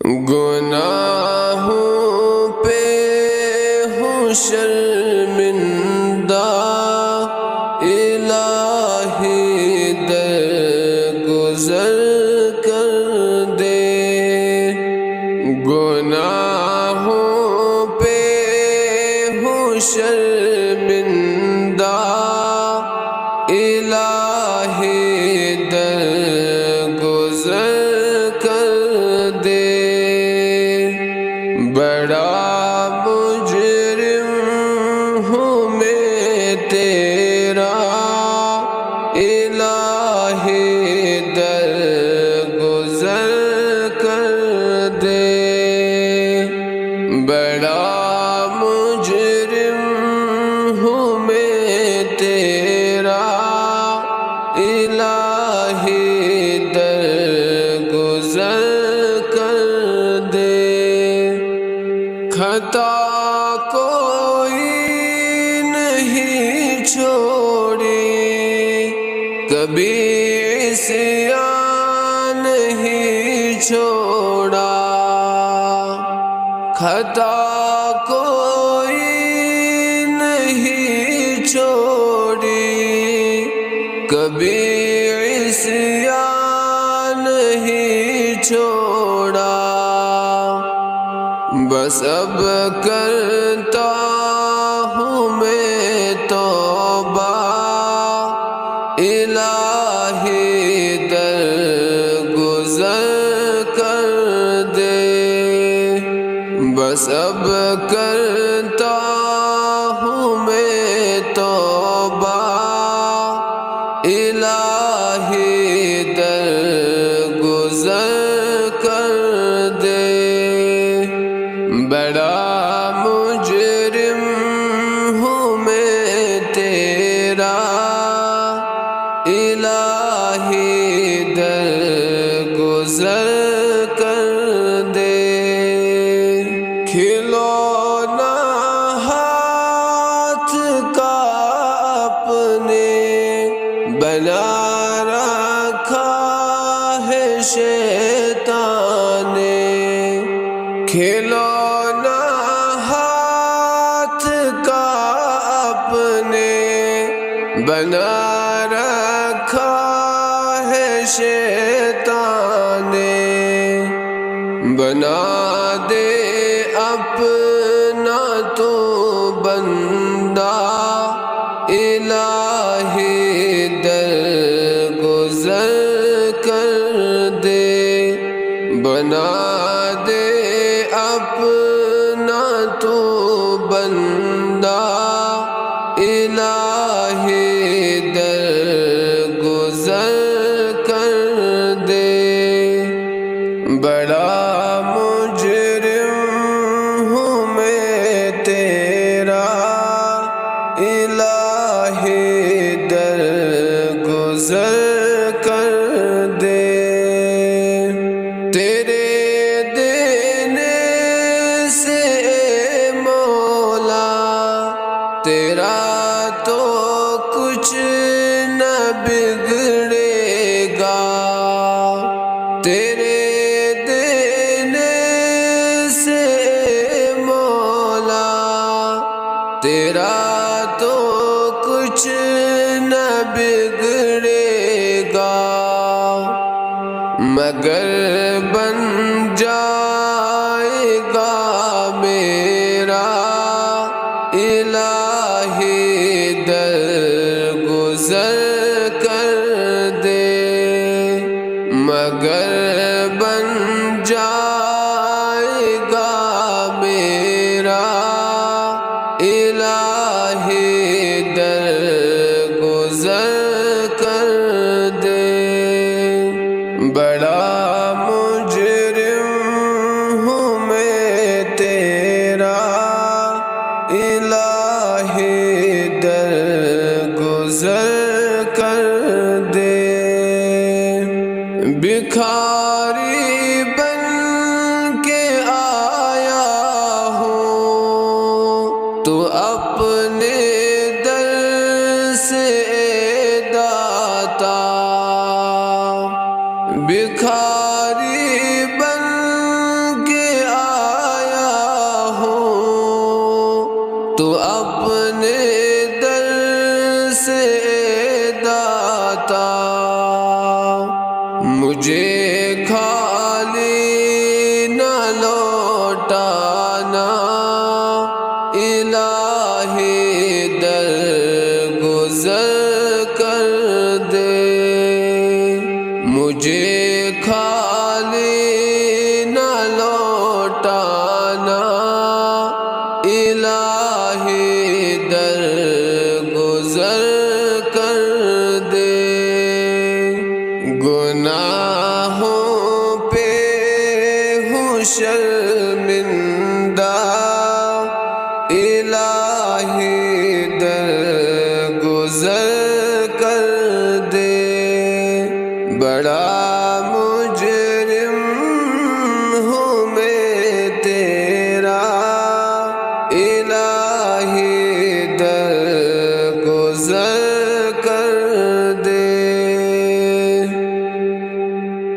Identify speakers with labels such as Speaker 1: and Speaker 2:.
Speaker 1: گناہوں پہ ہوں شرمندہ، الہی درگزر کر دے۔ گناہوں پہ ہوں شرمندہ، الہی درگزر کر دے۔ بڑا مجرم ہوں میں تیرا، الہی درگزر کر دے۔ بڑا مجرم ہوں میں تیرا، الہی درگزر کر دے۔ خطا کوئی نہیں چھوڑی، کبھی عصیان نہیں چھوڑا۔ خطا کوئی نہیں چھوڑی، کبھی عصیان نہیں چھوڑا۔ بس اب کرتا ہوں میں توبہ، الہی درگزر کر دے۔ بس اب کرتا ہوں میں توبہ، الہی درگزر کر دے۔ بڑا مجرم ہوں میں تیرا، الہی درگزر کر دے۔ کھلونا ہاتھ کا اپنے بنا رکھا ہے شیطان نے۔ کھلونا ہاتھ کا اپنے بنا رکھا ہے شیطان نے۔ بنا دے اپنا تو بندہ، الہی درگزر کر دے۔ بنا دے اپنا تو بندہ، الہی درگزر کر دے۔ بڑا مجرم ہوں میں تیرا، الہی درگزر کر دے۔ تیرے دینے سے مولا، تیرا تو کچھ نہ بگڑے گا۔ تیرے دینے سے مولا، تیرا تو کچھ نہ بگڑے گا۔ مگر بن جائے گا میرا، الہی درگزر کر دے۔ مگر بن جائے گا میرا، الہی درگزر کر دے۔ بڑا لوٹانا الہی در گزر کر دے، گناہوں پہ ہوں شرمندہ